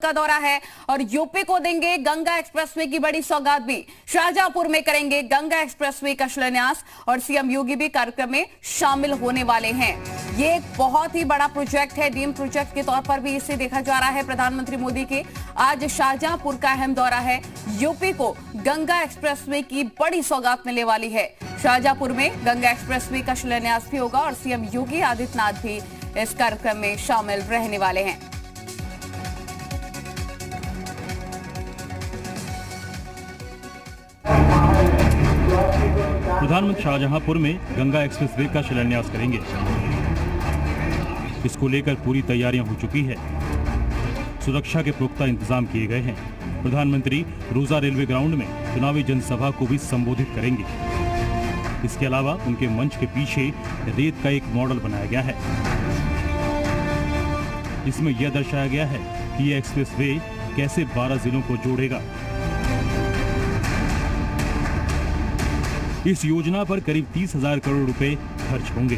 का दौरा है और यूपी को देंगे गंगा एक्सप्रेसवे की बड़ी सौगात भी। शाहजहांपुर में करेंगे गंगा एक्सप्रेसवे का शिलान्यास और सीएम योगी भी कार्यक्रम में शामिल होने वाले हैं। ये एक बहुत ही बड़ा प्रोजेक्ट है, ड्रीम प्रोजेक्ट के तौर पर भी इसे देखा जा रहा है। प्रधानमंत्री मोदी के आज शाहजहांपुर का अहम दौरा है। यूपी को गंगा एक्सप्रेसवे की बड़ी सौगात मिलने वाली है। शाहजहांपुर में गंगा एक्सप्रेसवे का शिलान्यास भी होगा और सीएम योगी आदित्यनाथ भी इस कार्यक्रम में शामिल रहने वाले हैं। प्रधानमंत्री शाहजहांपुर में गंगा एक्सप्रेसवे का शिलान्यास करेंगे। इसको लेकर पूरी तैयारियां हो चुकी है। सुरक्षा के पुख्ता इंतजाम किए गए हैं। प्रधानमंत्री रोजा रेलवे ग्राउंड में चुनावी जनसभा को भी संबोधित करेंगे। इसके अलावा उनके मंच के पीछे रेत का एक मॉडल बनाया गया है। इसमें यह दर्शाया गया है कि यह एक्सप्रेसवे कैसे 12 जिलों को जोड़ेगा। इस योजना पर करीब 30,000 करोड़ रुपए खर्च होंगे।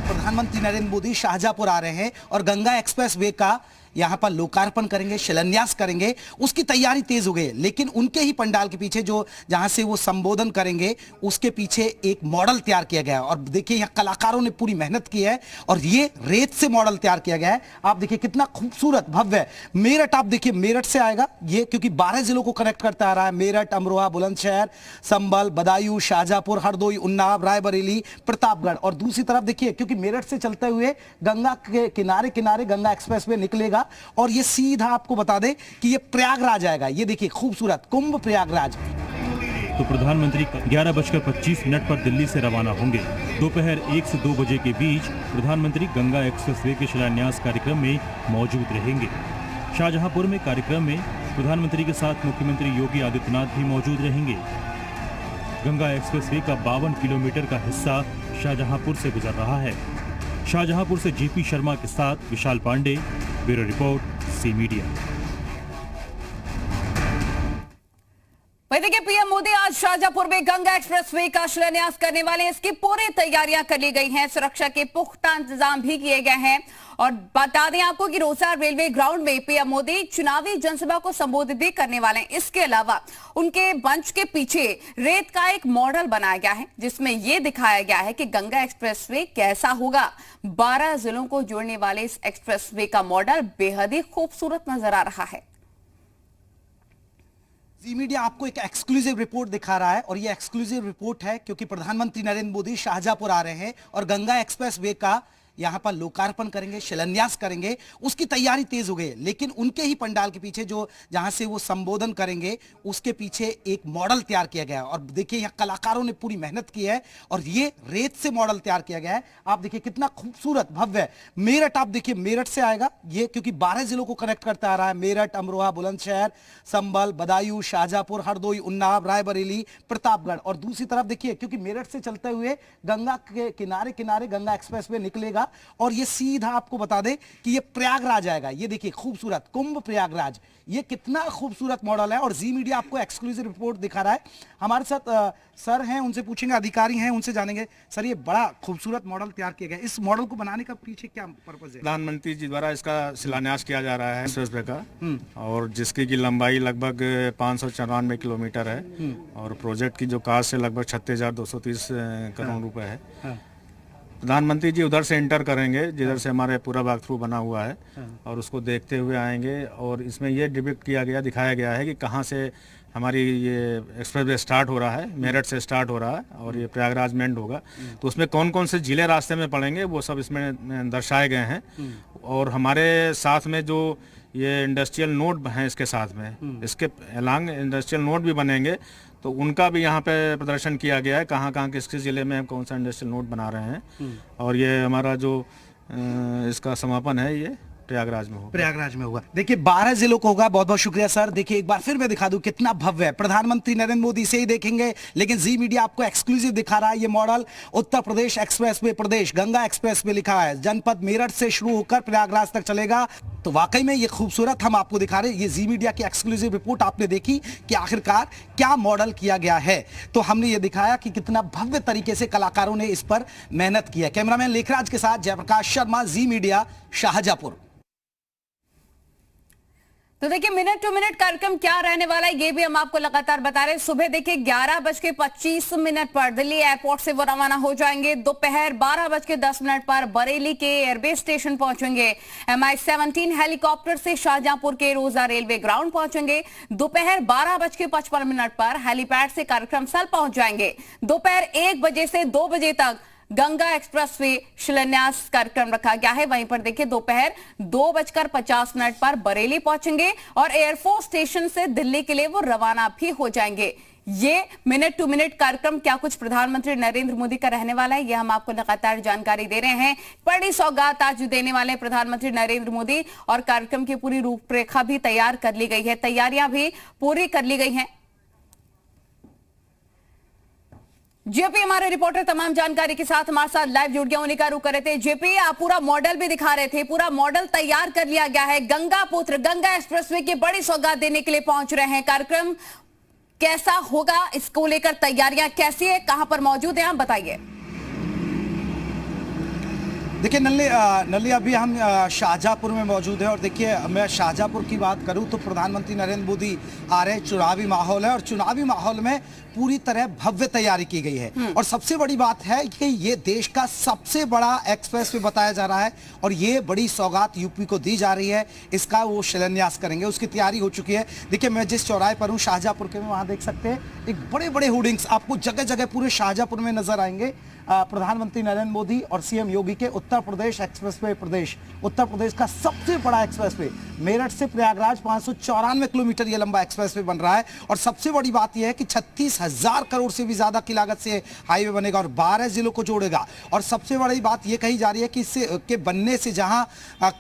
प्रधानमंत्री नरेंद्र मोदी शाहजहांपुर आ रहे हैं और गंगा एक्सप्रेसवे का यहां पर लोकार्पण करेंगे, शिलान्यास करेंगे। उसकी तैयारी तेज हो गई है, लेकिन उनके ही पंडाल के पीछे जो जहां से वो संबोधन करेंगे उसके पीछे एक मॉडल तैयार किया गया है। और देखिए यहाँ कलाकारों ने पूरी मेहनत की है और ये रेत से मॉडल तैयार किया गया है। आप देखिए कितना खूबसूरत भव्य है। मेरठ, आप देखिए मेरठ से आएगा ये, क्योंकि 12 जिलों को कनेक्ट करता आ रहा है। मेरठ, अमरोहा, बुलंदशहर, संभल, बदायूं, शाहजहांपुर, हरदोई, उन्नाव, रायबरेली, प्रतापगढ़। और दूसरी तरफ देखिए, क्योंकि मेरठ से चलते हुए गंगा के किनारे किनारे गंगा एक्सप्रेसवे निकलेगा और ये सीधा आपको बता दें कि ये प्रयागराज आएगा। ये देखिए खूबसूरत कुंभ प्रयागराज। तो प्रधानमंत्री 11:25 पर दिल्ली से रवाना होंगे। दोपहर 1 से 2 बजे के बीच प्रधानमंत्री गंगा एक्सप्रेसवे के शिलान्यास कार्यक्रम में मौजूद रहेंगे। शाहजहांपुर में कार्यक्रम में प्रधानमंत्री के साथ मुख्यमंत्री योगी आदित्यनाथ भी मौजूद रहेंगे। गंगा एक्सप्रेसवे का 52 किलोमीटर का हिस्सा शाहजहांपुर से गुजर रहा है। शाहजहांपुर से जेपी शर्मा के साथ विशाल Pandey, bureau report, C media. वहीं देखिए, पीएम मोदी आज शाहजहांपुर में गंगा एक्सप्रेसवे का शिलान्यास करने वाले हैं। इसकी पूरी तैयारियां कर ली गई हैं। सुरक्षा के पुख्ता इंतजाम भी किए गए हैं। और बता दें आपको कि रोजा रेलवे ग्राउंड में पीएम मोदी चुनावी जनसभा को संबोधित भी करने वाले हैं। इसके अलावा उनके मंच के पीछे रेत का एक मॉडल बनाया गया है, जिसमें यह दिखाया गया है कि गंगा एक्सप्रेसवे कैसा होगा। 12 जिलों को जोड़ने वाले इस एक्सप्रेसवे का मॉडल बेहद ही खूबसूरत नजर आ रहा है। जी मीडिया आपको एक एक्सक्लूसिव रिपोर्ट दिखा रहा है और ये एक्सक्लूसिव रिपोर्ट है क्योंकि प्रधानमंत्री नरेंद्र मोदी शाहजहांपुर आ रहे हैं और गंगा एक्सप्रेसवे का यहां पर लोकार्पण करेंगे, शिलान्यास करेंगे। उसकी तैयारी तेज हो गई है, लेकिन उनके ही पंडाल के पीछे जो जहां से वो संबोधन करेंगे उसके पीछे एक मॉडल तैयार किया गया है। और देखिए यहाँ कलाकारों ने पूरी मेहनत की है और ये रेत से मॉडल तैयार किया गया है। आप देखिए कितना खूबसूरत भव्य है। मेरठ, आप देखिए मेरठ से आएगा ये, क्योंकि 12 जिलों को कनेक्ट करता आ रहा है। मेरठ, अमरोहा, बुलंदशहर, संभल, बदायूं, शाहजहांपुर, हरदोई, उन्नाव, रायबरेली, प्रतापगढ़। और दूसरी तरफ देखिए, क्योंकि मेरठ से चलते हुए गंगा के किनारे किनारे गंगा एक्सप्रेसवे निकलेगा और ये सीधा आपको बता दें कि ये प्रयागराज आएगा। ये देखिए खूबसूरत कुंभ प्रयागराज। ये कितना खूबसूरत मॉडल है और जी मीडिया आपको एक्सक्लूसिव रिपोर्ट दिखा रहा है। हमारे साथ सर हैं, उनसे पूछेंगे, अधिकारी हैं, उनसे जानेंगे। सर, ये बड़ा खूबसूरत मॉडल तैयार किया गया, इस मॉडल को बनाने का पीछे क्या पर्पज है? प्रधानमंत्री जी द्वारा इसका शिलान्यास किया जा रहा है एक्सप्रेसवे का, और जिसकी की लंबाई लगभग 594 किलोमीटर है और प्रोजेक्ट की जो कास्ट है लगभग 36,230 करोड़ रुपए है। प्रधानमंत्री जी उधर से एंटर करेंगे जिधर से हमारे पूरा वॉक थ्रू बना हुआ है और उसको देखते हुए आएंगे। और इसमें ये डिपिक्ट किया गया, दिखाया गया है कि कहाँ से हमारी ये एक्सप्रेसवे स्टार्ट हो रहा है। मेरठ से स्टार्ट हो रहा है और ये प्रयागराज में एंड होगा। तो उसमें कौन कौन से जिले रास्ते में पड़ेंगे वो सब इसमें दर्शाए गए हैं। और हमारे साथ में जो ये इंडस्ट्रियल नोड हैं इसके साथ में, इसके अलॉन्ग इंडस्ट्रियल नोड भी बनेंगे, तो उनका भी यहाँ पे प्रदर्शन किया गया है, कहाँ कहाँ किस किस जिले में हम कौन सा इंडस्ट्रियल नोड बना रहे हैं। और ये हमारा जो इसका समापन है ये प्रयागराज में होगा। प्रयागराज में होगा। देखिए 12 जिलों को होगा। बहुत बहुत शुक्रिया सर। देखिए एक बार फिर मैं दिखा दूं कितना भव्य है। प्रधानमंत्री नरेंद्र मोदी से ही देखेंगे, लेकिन जी मीडिया आपको एक्सक्लूसिव दिखा रहा है ये मॉडल। उत्तर प्रदेश एक्सप्रेसवे, प्रदेश गंगा एक्सप्रेसवे लिखा है। जनपद मेरठ से शुरू होकर प्रयागराज तक चलेगा। तो वाकई में ये खूबसूरत हम आपको दिखा रहे हैं। ये जी मीडिया की एक्सक्लूसिव रिपोर्ट आपने देखी कि आखिरकार क्या मॉडल किया गया है। तो हमने ये दिखाया कि कितना भव्य तरीके से कलाकारों ने इस पर मेहनत की है। कैमरामैन लेखराज के साथ जयप्रकाश शर्मा, जी मीडिया, शाहजहांपुर। तो देखिए मिनट टू मिनट कार्यक्रम क्या रहने वाला है ये भी हम आपको लगातार बता रहे हैं। सुबह देखिए 11:25 पर दिल्ली एयरपोर्ट से वो रवाना हो जाएंगे। दोपहर 12:10 पर बरेली के एयरबेस स्टेशन पहुंचेंगे। MI-17 हेलीकॉप्टर से शाहजहांपुर के रोजा रेलवे ग्राउंड पहुंचेंगे। दोपहर 12:55 पर हेलीपैड से कार्यक्रम स्थल पहुंच जाएंगे। दोपहर 1 बजे से 2 बजे तक गंगा एक्सप्रेसवे शिलान्यास कार्यक्रम रखा गया है। वहीं पर देखिए दोपहर 2:50 पर बरेली पहुंचेंगे और एयरफोर्स स्टेशन से दिल्ली के लिए वो रवाना भी हो जाएंगे। ये मिनट टू मिनट कार्यक्रम क्या कुछ प्रधानमंत्री नरेंद्र मोदी का रहने वाला है, ये हम आपको लगातार जानकारी दे रहे हैं। बड़ी सौगात आज देने वाले प्रधानमंत्री नरेंद्र मोदी और कार्यक्रम की पूरी रूपरेखा भी तैयार कर ली गई है, तैयारियां भी पूरी कर ली गई हैं। जेपी हमारे रिपोर्टर तमाम जानकारी के साथ हमारे साथ लाइव जुड़ गया, उन्हीं का रुख कर रहे थे। जेपी आप पूरा मॉडल भी दिखा रहे थे, पूरा मॉडल तैयार कर लिया गया है। गंगा पुत्र गंगा एक्सप्रेसवे की बड़ी सौगात देने के लिए पहुंच रहे हैं। कार्यक्रम कैसा होगा, इसको लेकर तैयारियां कैसी है, कहां पर मौजूद है, आप बताइए। देखिए नल्ली अभी हम शाहजहांपुर में मौजूद है और देखिए मैं शाहजहांपुर की बात करूं तो प्रधानमंत्री नरेंद्र मोदी आ रहे हैं। चुनावी माहौल है और चुनावी माहौल में पूरी तरह भव्य तैयारी की गई है। और सबसे बड़ी बात है कि ये देश का सबसे बड़ा एक्सप्रेस वे बताया जा रहा है और ये बड़ी सौगात यूपी को दी जा रही है। इसका वो शिलान्यास करेंगे, उसकी तैयारी हो चुकी है। देखिए मैं जिस चौराहे पर हूँ शाहजहांपुर के में, वहाँ देख सकते हैं एक बड़े बड़े होर्डिंग्स आपको जगह जगह पूरे शाहजहांपुर में नजर आएंगे। प्रधानमंत्री नरेंद्र मोदी और सीएम योगी के उत्तर प्रदेश एक्सप्रेसवे उत्तर प्रदेश का सबसे बड़ा एक्सप्रेसवे मेरठ से प्रयागराज 594 किलोमीटर ये लंबा एक्सप्रेसवे बन रहा है। और सबसे बड़ी बात यह है कि 36,000 करोड़ से भी ज्यादा की लागत से हाईवे बनेगा और 12 जिलों को जोड़ेगा। और सबसे बड़ी बात यह कही जा रही है कि इससे के बनने से जहां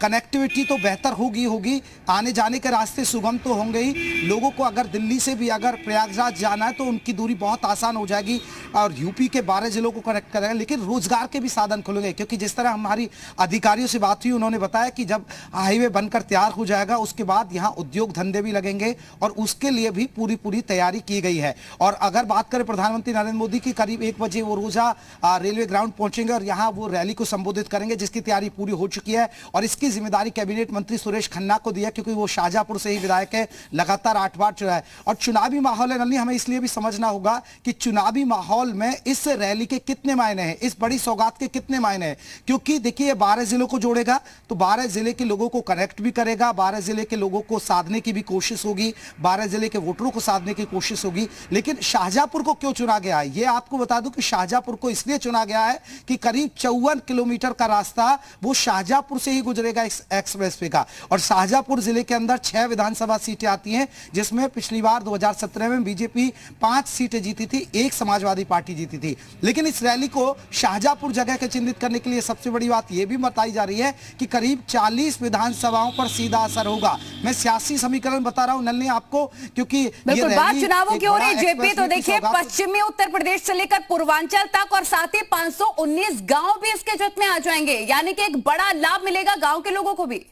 कनेक्टिविटी तो बेहतर होगी, आने जाने के रास्ते सुगम तो होंगे ही। लोगों को अगर दिल्ली से भी अगर प्रयागराज जाना है तो उनकी दूरी बहुत आसान हो जाएगी और यूपी के 12 जिलों को कनेक्ट करेगा। लेकिन रोजगार के भी साधन खुलेंगे, क्योंकि जिस तरह हमारी अधिकारियों से बात हुई उन्होंने बताया कि जब हाईवे बनकर तैयार हो जाएगा उसके बाद यहां उद्योग धंधे भी लगेंगे और उसके लिए भी पूरी तैयारी की गई है। और अगर बात करें प्रधानमंत्री नरेंद्र मोदी की, करीब 1 बजे वो रोजा रेलवे ग्राउंड पहुंचेंगे और यहां वो रैली को संबोधित करेंगे, जिसकी तैयारी पूरी हो चुकी है। और इसकी जिम्मेदारी कैबिनेट मंत्री सुरेश खन्ना को दिया, क्योंकि वो शाहजहांपुर से ही विधायक है, लगातार 8 बार चुना है। और चुनावी माहौल है नलिनी, हमें इसलिए भी समझना होगा कि चुनावी माहौल में इस रैली के कितने मायने हैं, इस बड़ी सौगात के कितने मायने हैं। क्योंकि देखिए 12 जिलों को जोड़ेगा तो 12 जिले के लोगों को कनेक्ट भी करेगा, 12 जिले के लोगों को साधने की भी कोशिश होगी, 12 जिले के वोटरों को साधने की कोशिश होगी। लेकिन शाहजहांपुर को क्यों चुना गया है, ये आपको बता दूं कि शाहजहांपुर को इसलिए चुना गया है कि करीब 54 किलोमीटर का रास्ता वो शाहजहांपुर से ही गुजरेगा एक्सप्रेसवे का। और शाहजहांपुर जिले के अंदर 6 विधानसभा सीटें आती हैं, जिसमें पिछली बार 2017 में बीजेपी 5 सीटें जीती थी, 1 समाजवादी पार्टी जीती थी। लेकिन इस रैली को शाहजहांपुर जगह के चिन्हित करने के लिए सबसे बड़ी बात यह भी बताई जा रही है कि करीब 40 विधानसभाओं पर सीधा असर होगा। मैं सियासी समीकरण बता रहा हूं नलिनी आपको, क्योंकि बिल्कुल बात चुनावों की हो रही है जेपी। तो देखिए पश्चिमी उत्तर प्रदेश से लेकर पूर्वांचल तक और साथ ही 519 गांव भी इसके जट में आ जाएंगे, यानी कि एक बड़ा लाभ मिलेगा गांव के लोगों को भी।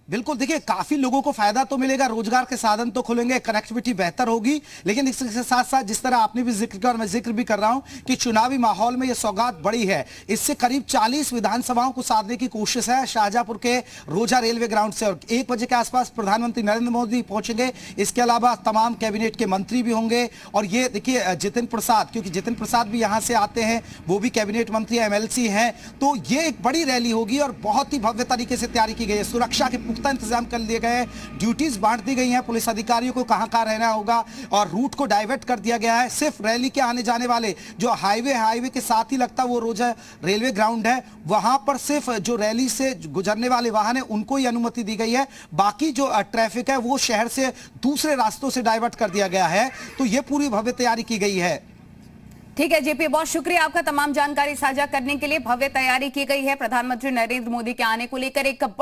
बिल्कुल, देखिए काफी लोगों को फायदा तो मिलेगा, रोजगार के साधन तो खुलेंगे, कनेक्टिविटी बेहतर होगी। लेकिन इसके साथ साथ जिस तरह आपने भी जिक्र किया और मैं जिक्र भी कर रहा हूं कि चुनावी माहौल में यह सौगात बड़ी है। इससे करीब 40 विधानसभाओं को साधने की कोशिश है शाहजहांपुर के रोजा रेलवे ग्राउंड से। और 1 बजे के आसपास प्रधानमंत्री नरेंद्र मोदी पहुंचेंगे। इसके अलावा तमाम कैबिनेट के मंत्री भी होंगे। और ये देखिए जितिन प्रसाद, क्योंकि जितिन प्रसाद भी यहां से आते हैं, वो भी कैबिनेट मंत्री MLC हैं। तो ये एक बड़ी रैली होगी और बहुत ही भव्य तरीके से तैयारी की गई है। सुरक्षा के इंतजाम कर लिए गए हैं, ड्यूटीज बांट दी गई हैं, पुलिस अधिकारियों को कहां रहना होगा और रूट को डाइवर्ट कर दिया गया है। सिर्फ रैली के आने जाने वाले जो हाईवे के साथ ही लगता वो रोजा रेलवे ग्राउंड है, वहां पर सिर्फ जो रैली से गुजरने वाले वाहन है उनको ही अनुमति दी गई है। बाकी जो ट्रैफिक है वो शहर से दूसरे रास्तों से डाइवर्ट कर दिया गया है। तो ये पूरी भव्य तैयारी की गई है। ठीक है जेपी, बहुत शुक्रिया आपका तमाम जानकारी साझा करने के लिए। भव्य तैयारी की गई है प्रधानमंत्री नरेंद्र मोदी के आने को लेकर। एक